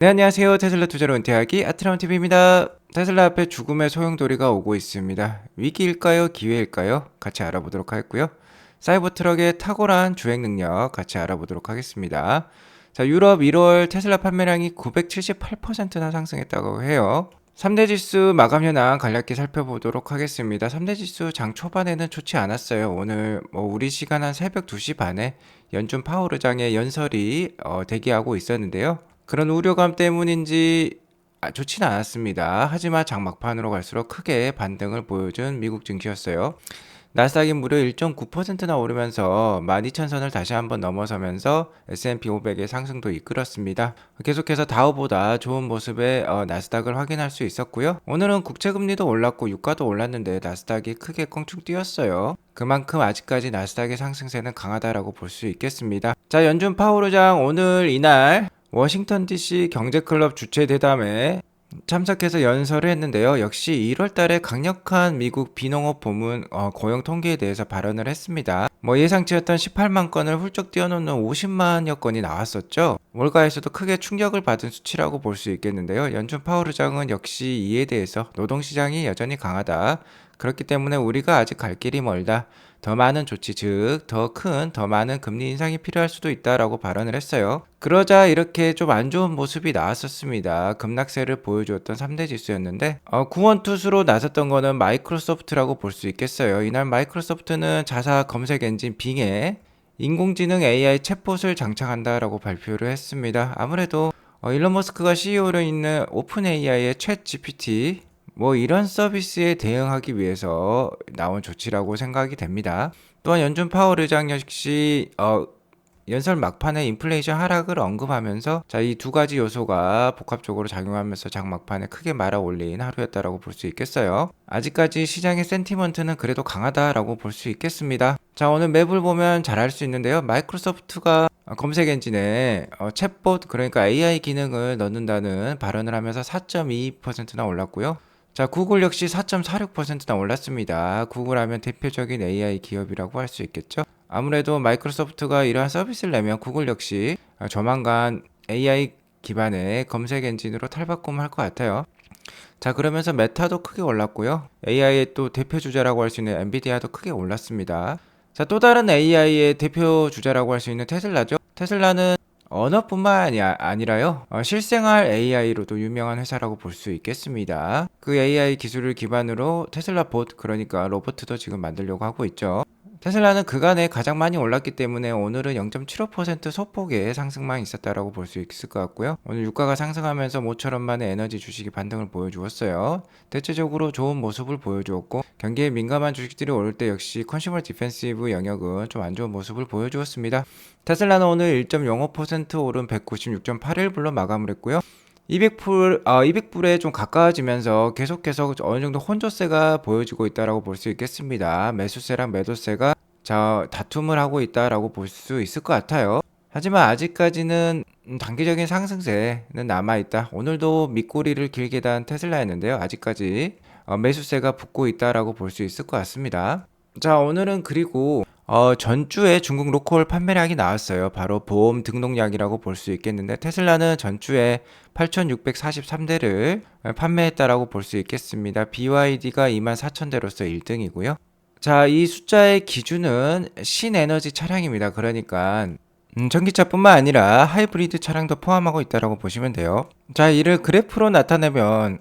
네, 안녕하세요. 테슬라 투자로 은퇴하기 아트라운TV입니다. 테슬라 앞에 죽음의 소용돌이가 오고 있습니다. 위기일까요? 기회일까요? 같이 알아보도록 하겠고요. 사이버트럭의 탁월한 주행 능력 같이 알아보도록 하겠습니다. 자, 유럽 1월 테슬라 판매량이 978%나 상승했다고 해요. 3대 지수 마감 현황 간략히 살펴보도록 하겠습니다. 3대 지수 장 초반에는 좋지 않았어요. 오늘 우리 시간 한 새벽 2시 반에 연준 파월 의장의 연설이 대기하고 있었는데요. 그런 우려감 때문인지 좋지는 않았습니다. 하지만 장 막판으로 갈수록 크게 반등을 보여준 미국 증시였어요. 나스닥이 무려 1.9%나 오르면서 12,000선을 다시 한번 넘어서면서 S&P 500의 상승도 이끌었습니다. 계속해서 다우보다 좋은 모습의 나스닥을 확인할 수 있었고요. 오늘은 국채금리도 올랐고 유가도 올랐는데 나스닥이 크게 껑충 뛰었어요. 그만큼 아직까지 나스닥의 상승세는 강하다라고 볼 수 있겠습니다. 자, 연준 파월 의장 오늘 이날 워싱턴 DC 경제클럽 주최 대담에 참석해서 연설을 했는데요. 역시 1월 달에 강력한 미국 비농업 부문 고용 통계에 대해서 발언을 했습니다. 예상치였던 18만 건을 훌쩍 뛰어넘는 50만여 건이 나왔었죠. 월가에서도 크게 충격을 받은 수치라고 볼 수 있겠는데요. 연준 파월 의장은 역시 이에 대해서 노동시장이 여전히 강하다. 그렇기 때문에 우리가 아직 갈 길이 멀다. 더 많은 조치, 즉 더 많은 금리 인상이 필요할 수도 있다라고 발언을 했어요. 그러자 이렇게 좀 안 좋은 모습이 나왔었습니다. 급락세를 보여주었던 3대 지수였는데 구원투수로 나섰던 거는 마이크로소프트라고 볼 수 있겠어요. 이날 마이크로소프트는 자사 검색 엔진 빙에 인공지능 AI 챗봇을 장착한다라고 발표를 했습니다. 아무래도 일론 머스크가 CEO로 있는 오픈 AI의 챗 GPT 이런 서비스에 대응하기 위해서 나온 조치라고 생각이 됩니다. 또한 연준 파월 의장 역시 연설 막판에 인플레이션 하락을 언급하면서 이 두 가지 요소가 복합적으로 작용하면서 장 막판에 크게 말아 올린 하루였다라고 볼 수 있겠어요. 아직까지 시장의 센티먼트는 그래도 강하다라고 볼 수 있겠습니다. 자, 오늘 맵을 보면 잘 알 수 있는데요. 마이크로소프트가 검색 엔진에 챗봇 그러니까 AI 기능을 넣는다는 발언을 하면서 4.22%나 올랐고요. 자, 구글 역시 4.46%나 올랐습니다. 구글 하면 대표적인 AI 기업이라고 할 수 있겠죠. 아무래도 마이크로소프트가 이러한 서비스를 내면 구글 역시 조만간 AI 기반의 검색 엔진으로 탈바꿈을 할 것 같아요. 자, 그러면서 메타도 크게 올랐고요. AI의 또 대표 주자라고 할 수 있는 엔비디아도 크게 올랐습니다. 자, 또 다른 AI의 대표 주자라고 할 수 있는 테슬라죠. 테슬라는 언어뿐만 아니라요, 실생활 AI로도 유명한 회사라고 볼 수 있겠습니다. 그 AI 기술을 기반으로 테슬라 봇, 그러니까 로봇도 지금 만들려고 하고 있죠. 테슬라는 그간에 가장 많이 올랐기 때문에 오늘은 0.75% 소폭의 상승만 있었다라고 볼 수 있을 것 같고요. 오늘 유가가 상승하면서 모처럼 만의 에너지 주식이 반등을 보여주었어요. 대체적으로 좋은 모습을 보여주었고 경기에 민감한 주식들이 오를 때 역시 컨슈머 디펜시브 영역은 좀 안 좋은 모습을 보여주었습니다. 테슬라는 오늘 1.05% 오른 196.81불로 마감을 했고요. 200불에 좀 가까워지면서 계속해서 어느 정도 혼조세가 보여지고 있다라고 볼 수 있겠습니다. 매수세랑 매도세가 다툼을 하고 있다라고 볼 수 있을 것 같아요. 하지만 아직까지는 단기적인 상승세는 남아있다. 오늘도 밑꼬리를 길게 단 테슬라였는데요. 아직까지 매수세가 붙고 있다라고 볼 수 있을 것 같습니다. 자, 오늘은 그리고 전주에 중국 로컬 판매량이 나왔어요. 바로 보험 등록량이라고 볼 수 있겠는데 테슬라는 전주에 8,643대를 판매했다라고 볼 수 있겠습니다. BYD가 24,000대로서 1등이고요. 자, 이 숫자의 기준은 신에너지 차량입니다. 그러니까 전기차뿐만 아니라 하이브리드 차량도 포함하고 있다라고 보시면 돼요. 자, 이를 그래프로 나타내면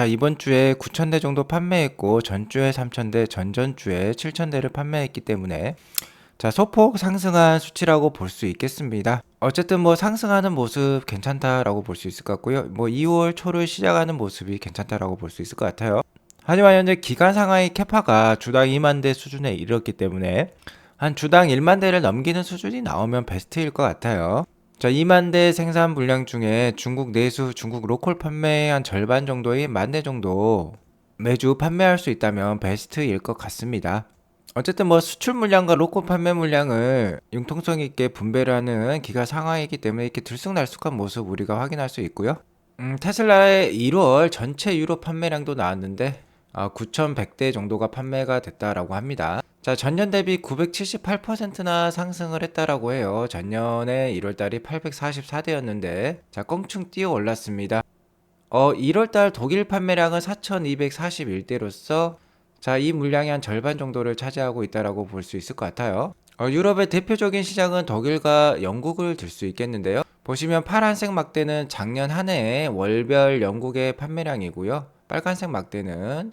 이번 주에 9,000대 정도 판매했고 전주에 3,000대, 전전주에 7,000대를 판매했기 때문에 소폭 상승한 수치라고 볼 수 있겠습니다. 어쨌든 상승하는 모습 괜찮다라고 볼 수 있을 것 같고요. 2월 초를 시작하는 모습이 괜찮다라고 볼 수 있을 것 같아요. 하지만 현재 기간 상하이 캐파가 주당 2만 대 수준에 이르렀기 때문에 한 주당 1만 대를 넘기는 수준이 나오면 베스트일 것 같아요. 2만 대 생산 물량 중에 중국 내수, 중국 로컬 판매 한 절반 정도의 1만 대 정도 매주 판매할 수 있다면 베스트일 것 같습니다. 어쨌든 수출 물량과 로컬 판매 물량을 융통성 있게 분배를 하는 기가 상하이기 때문에 이렇게 들쑥날쑥한 모습 우리가 확인할 수 있고요. 테슬라의 1월 전체 유로 판매량도 나왔는데 9,100대 정도가 판매가 됐다라고 합니다. 자, 전년 대비 978%나 상승을 했다라고 해요. 전년에 1월달이 844대였는데, 자, 껑충 뛰어 올랐습니다. 1월달 독일 판매량은 4,241대로서, 자, 이 물량이 한 절반 정도를 차지하고 있다라고 볼 수 있을 것 같아요. 유럽의 대표적인 시장은 독일과 영국을 들 수 있겠는데요. 보시면 파란색 막대는 작년 한 해의 월별 영국의 판매량이고요. 빨간색 막대는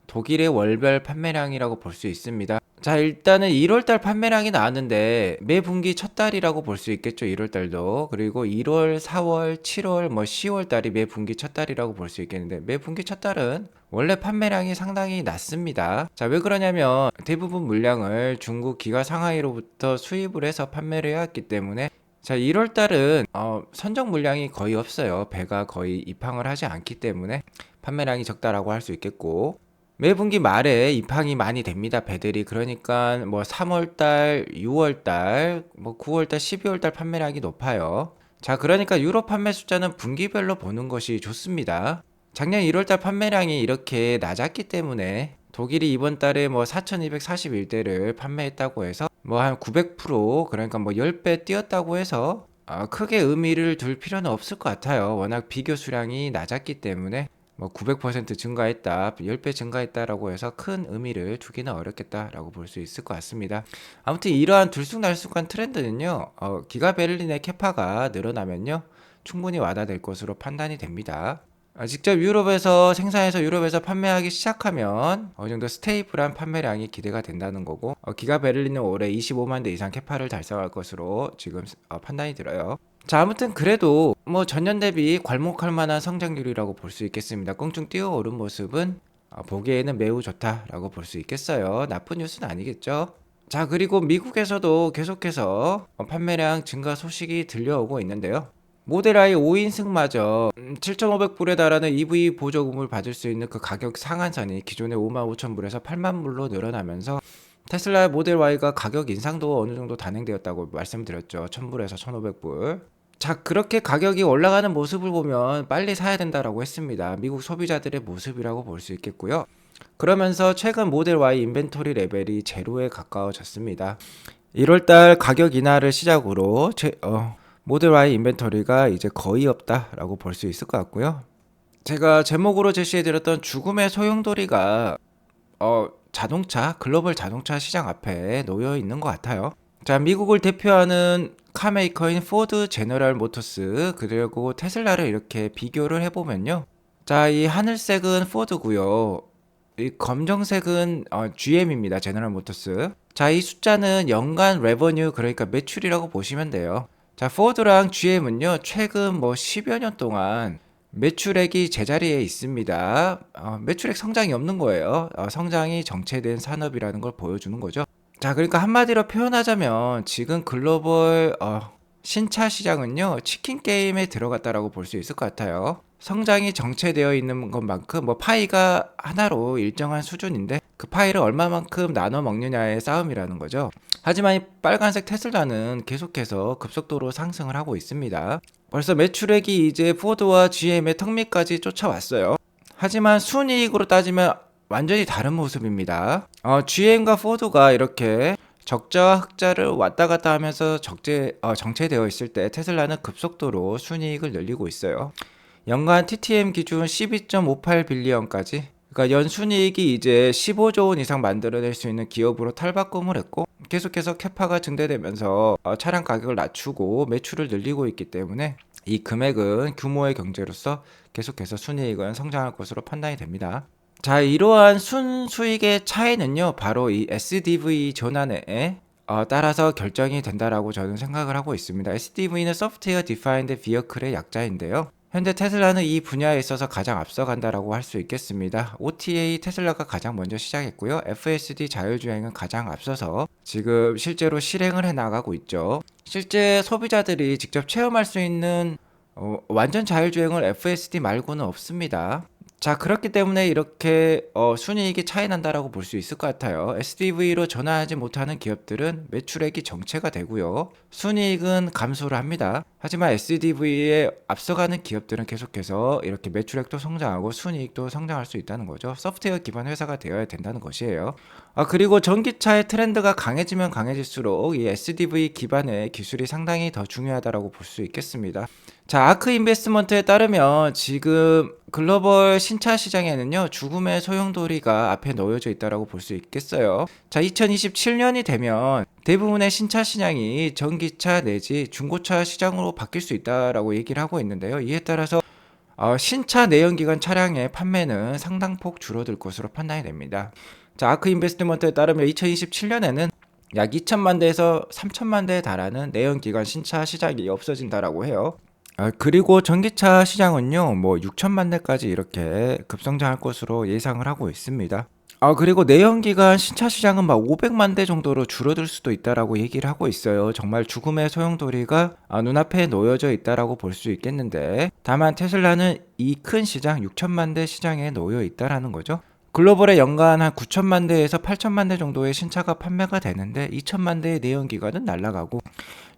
독일의 월별 판매량이라고 볼 수 있습니다. 자, 일단은 1월달 판매량이 나왔는데 매 분기 첫 달이라고 볼 수 있겠죠. 1월달도. 그리고 1월, 4월, 7월, 뭐 10월달이 매 분기 첫 달이라고 볼 수 있겠는데 매 분기 첫 달은 원래 판매량이 상당히 낮습니다. 자, 왜 그러냐면 대부분 물량을 중국 기가 상하이로부터 수입을 해서 판매를 해왔기 때문에, 자, 1월 달은 선적 물량이 거의 없어요. 배가 거의 입항을 하지 않기 때문에 판매량이 적다라고 할 수 있겠고, 매 분기 말에 입항이 많이 됩니다. 배들이. 그러니까 뭐 3월 달, 6월 달, 뭐 9월 달, 12월 달 판매량이 높아요. 자, 그러니까 유럽 판매 숫자는 분기별로 보는 것이 좋습니다. 작년 1월 달 판매량이 이렇게 낮았기 때문에 독일이 이번 달에 뭐 4,241대를 판매했다고 해서 뭐 한 900%, 그러니까 뭐 10배 뛰었다고 해서 크게 의미를 둘 필요는 없을 것 같아요. 워낙 비교 수량이 낮았기 때문에 뭐 900% 증가했다, 10배 증가했다라고 해서 큰 의미를 두기는 어렵겠다라고 볼 수 있을 것 같습니다. 아무튼 이러한 들쑥날쑥한 트렌드는요, 기가 베를린의 캐파가 늘어나면요, 충분히 와닿을 것으로 판단이 됩니다. 직접 유럽에서 생산해서 유럽에서 판매하기 시작하면 어느 정도 스테이블한 판매량이 기대가 된다는 거고, 기가 베를린은 올해 25만 대 이상 캐파를 달성할 것으로 지금 판단이 들어요. 자, 아무튼 그래도 뭐 전년 대비 괄목할 만한 성장률이라고 볼 수 있겠습니다. 껑충 뛰어오른 모습은 보기에는 매우 좋다라고 볼 수 있겠어요. 나쁜 뉴스는 아니겠죠. 자, 그리고 미국에서도 계속해서 판매량 증가 소식이 들려오고 있는데요. 모델 Y 5인승마저 7,500불에 달하는 EV 보조금을 받을 수 있는 그 가격 상한선이 기존의 55,000불에서 8만 불로 늘어나면서 테슬라 모델 Y가 가격 인상도 어느 정도 단행되었다고 말씀드렸죠. 1,000불에서 1,500불. 자, 그렇게 가격이 올라가는 모습을 보면 빨리 사야 된다라고 했습니다. 미국 소비자들의 모습이라고 볼 수 있겠고요. 그러면서 최근 모델 Y 인벤토리 레벨이 제로에 가까워졌습니다. 1월달 가격 인하를 시작으로 모델 Y 인벤토리가 이제 거의 없다라고 볼 수 있을 것 같고요. 제가 제목으로 제시해드렸던 죽음의 소용돌이가 자동차, 글로벌 자동차 시장 앞에 놓여 있는 것 같아요. 자, 미국을 대표하는 카메이커인 포드, 제너럴 모터스, 그리고 테슬라를 이렇게 비교를 해보면요. 자, 이 하늘색은 포드고요. 이 검정색은 GM입니다. 제너럴 모터스. 자, 이 숫자는 연간 레버뉴, 그러니까 매출이라고 보시면 돼요. 자, 포드랑 GM은요, 최근 뭐 10여 년 동안 매출액이 제자리에 있습니다. 매출액 성장이 없는 거예요. 성장이 정체된 산업이라는 걸 보여주는 거죠. 자, 그러니까 한마디로 표현하자면 지금 글로벌 신차 시장은요, 치킨 게임에 들어갔다라고 볼 수 있을 것 같아요. 성장이 정체되어 있는 것만큼 뭐 파이가 하나로 일정한 수준인데 그 파이를 얼마만큼 나눠 먹느냐의 싸움이라는 거죠. 하지만 이 빨간색 테슬라는 계속해서 급속도로 상승을 하고 있습니다. 벌써 매출액이 이제 포드와 GM의 턱 밑까지 쫓아왔어요. 하지만 순이익으로 따지면 완전히 다른 모습입니다. GM과 포드가 이렇게 적자와 흑자를 왔다 갔다 하면서 정체되어 있을 때 테슬라는 급속도로 순이익을 늘리고 있어요. 연간 TTM 기준 12.58빌리언까지, 그러니까 연순이익이 이제 15조 원 이상 만들어낼 수 있는 기업으로 탈바꿈을 했고, 계속해서 캐파가 증대되면서 차량 가격을 낮추고 매출을 늘리고 있기 때문에 이 금액은 규모의 경제로서 계속해서 순이익은 성장할 것으로 판단이 됩니다. 자, 이러한 순수익의 차이는요, 바로 이 SDV 전환에 따라서 결정이 된다라고 저는 생각을 하고 있습니다. SDV는 Software Defined Vehicle의 약자인데요. 현재 테슬라는 이 분야에 있어서 가장 앞서간다라고 할 수 있겠습니다. OTA 테슬라가 가장 먼저 시작했고요. FSD 자율주행은 가장 앞서서 지금 실제로 실행을 해나가고 있죠. 실제 소비자들이 직접 체험할 수 있는 완전 자율주행을 FSD 말고는 없습니다. 자, 그렇기 때문에 이렇게 순이익이 차이 난다라고 볼 수 있을 것 같아요. SDV로 전환하지 못하는 기업들은 매출액이 정체가 되고요. 순이익은 감소를 합니다. 하지만 SDV에 앞서가는 기업들은 계속해서 이렇게 매출액도 성장하고 순이익도 성장할 수 있다는 거죠. 소프트웨어 기반 회사가 되어야 된다는 것이에요. 그리고 전기차의 트렌드가 강해지면 강해질수록 이 SDV 기반의 기술이 상당히 더 중요하다라고 볼 수 있겠습니다. 자, 아크 인베스트먼트에 따르면 지금 글로벌 신차 시장에는요, 죽음의 소용돌이가 앞에 놓여져 있다라고 볼 수 있겠어요. 자, 2027년이 되면 대부분의 신차 시장이 전기차 내지 중고차 시장으로 바뀔 수 있다라고 얘기를 하고 있는데요. 이에 따라서 신차 내연기관 차량의 판매는 상당폭 줄어들 것으로 판단이 됩니다. 자, 아크 인베스트먼트에 따르면 2027년에는 약 2천만 대에서 3천만 대에 달하는 내연기관 신차 시장이 없어진다라고 해요. 그리고 전기차 시장은요, 뭐 6천만 대까지 이렇게 급성장할 것으로 예상을 하고 있습니다. 그리고 내연기관 신차 시장은 막 500만 대 정도로 줄어들 수도 있다라고 얘기를 하고 있어요. 정말 죽음의 소용돌이가 눈앞에 놓여져 있다라고 볼 수 있겠는데, 다만 테슬라는 이 큰 시장 6천만 대 시장에 놓여 있다라는 거죠. 글로벌에 연간 한 9천만 대에서 8천만 대 정도의 신차가 판매가 되는데 2천만 대의 내연기관은 날아가고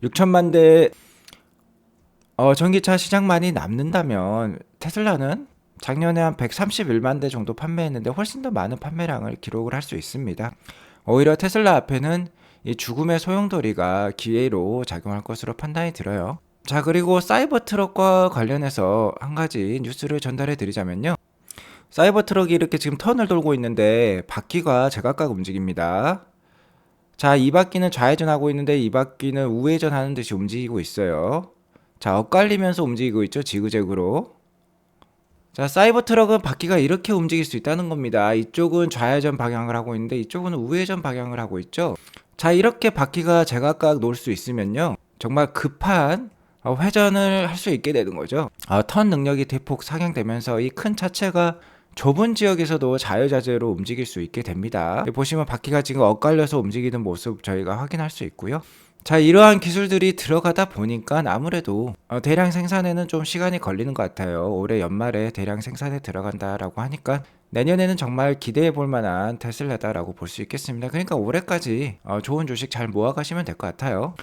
6천만 대 전기차 시장만이 남는다면 테슬라는 작년에 한 131만 대 정도 판매했는데 훨씬 더 많은 판매량을 기록을 할 수 있습니다. 오히려 테슬라 앞에는 이 죽음의 소용돌이가 기회로 작용할 것으로 판단이 들어요. 자, 그리고 사이버 트럭과 관련해서 한 가지 뉴스를 전달해 드리자면요. 사이버 트럭이 이렇게 지금 턴을 돌고 있는데 바퀴가 제각각 움직입니다. 자, 이 바퀴는 좌회전하고 있는데 이 바퀴는 우회전하는 듯이 움직이고 있어요. 자, 엇갈리면서 움직이고 있죠, 지그재그로. 자, 사이버 트럭은 바퀴가 이렇게 움직일 수 있다는 겁니다. 이쪽은 좌회전 방향을 하고 있는데 이쪽은 우회전 방향을 하고 있죠. 자, 이렇게 바퀴가 제각각 놀 수 있으면요, 정말 급한 회전을 할 수 있게 되는 거죠. 턴 능력이 대폭 상향되면서 이 큰 차체가 좁은 지역에서도 자유자재로 움직일 수 있게 됩니다. 보시면 바퀴가 지금 엇갈려서 움직이는 모습 저희가 확인할 수 있고요. 자, 이러한 기술들이 들어가다 보니까 아무래도 대량 생산에는 좀 시간이 걸리는 것 같아요. 올해 연말에 대량 생산에 들어간다라고 하니까 내년에는 정말 기대해 볼 만한 테슬라다라고 볼 수 있겠습니다. 그러니까 올해까지 좋은 주식 잘 모아가시면 될 것 같아요.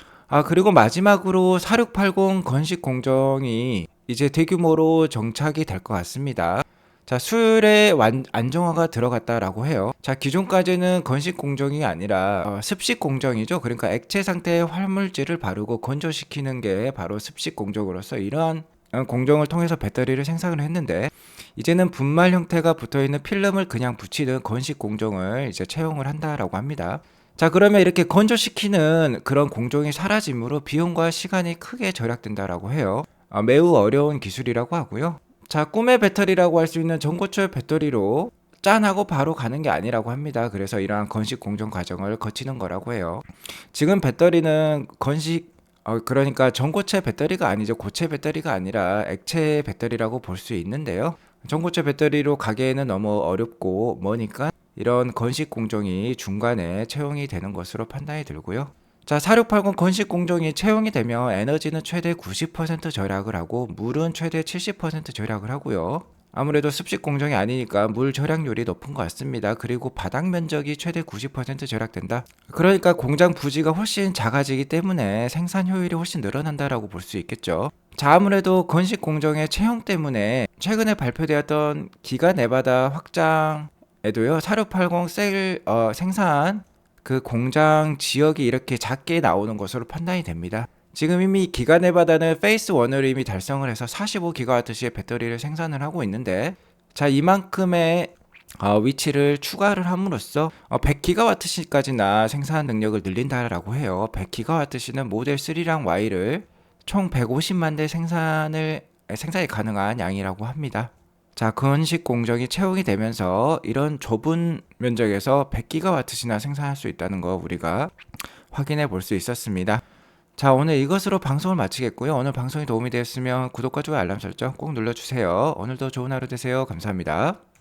그리고 마지막으로 4680 건식 공정이 이제 대규모로 정착이 될 것 같습니다. 자, 수율의 안정화가 들어갔다라고 해요. 자, 기존까지는 건식 공정이 아니라 습식 공정이죠. 그러니까 액체 상태의 활물질을 바르고 건조시키는 게 바로 습식 공정으로서 이러한 공정을 통해서 배터리를 생산을 했는데, 이제는 분말 형태가 붙어있는 필름을 그냥 붙이는 건식 공정을 이제 채용을 한다라고 합니다. 자, 그러면 이렇게 건조시키는 그런 공정이 사라짐으로 비용과 시간이 크게 절약된다라고 해요. 매우 어려운 기술이라고 하고요. 자, 꿈의 배터리라고 할 수 있는 전고체 배터리로 짠하고 바로 가는 게 아니라고 합니다. 그래서 이러한 건식 공정 과정을 거치는 거라고 해요. 지금 배터리는 그러니까 전고체 배터리가 아니죠. 고체 배터리가 아니라 액체 배터리라고 볼 수 있는데요. 전고체 배터리로 가기에는 너무 어렵고 머니까 이런 건식 공정이 중간에 채용이 되는 것으로 판단이 들고요. 자, 4680 건식 공정이 채용이 되면 에너지는 최대 90% 절약을 하고 물은 최대 70% 절약을 하고요. 아무래도 습식 공정이 아니니까 물 절약률이 높은 것 같습니다. 그리고 바닥 면적이 최대 90% 절약된다. 그러니까 공장 부지가 훨씬 작아지기 때문에 생산 효율이 훨씬 늘어난다라고 볼 수 있겠죠. 자, 아무래도 건식 공정의 채용 때문에 최근에 발표되었던 기가 네바다 확장에도요, 4680 셀 생산 그 공장 지역이 이렇게 작게 나오는 것으로 판단이 됩니다. 지금 이미 기가 네바다는 페이스 1을 이미 달성을 해서 45GWh의 배터리를 생산을 하고 있는데, 자, 이만큼의 위치를 추가를 함으로써 100GWh까지나 생산 능력을 늘린다라고 해요. 100GWh는 모델 3랑 Y를 총 150만 대 생산이 가능한 양이라고 합니다. 자, 건식 공정이 채용이 되면서 이런 좁은 면적에서 100GWh나 생산할 수 있다는 거 우리가 확인해 볼 수 있었습니다. 자, 오늘 이것으로 방송을 마치겠고요. 오늘 방송이 도움이 되었으면 구독과 좋아요 알람 설정 꼭 눌러주세요. 오늘도 좋은 하루 되세요. 감사합니다.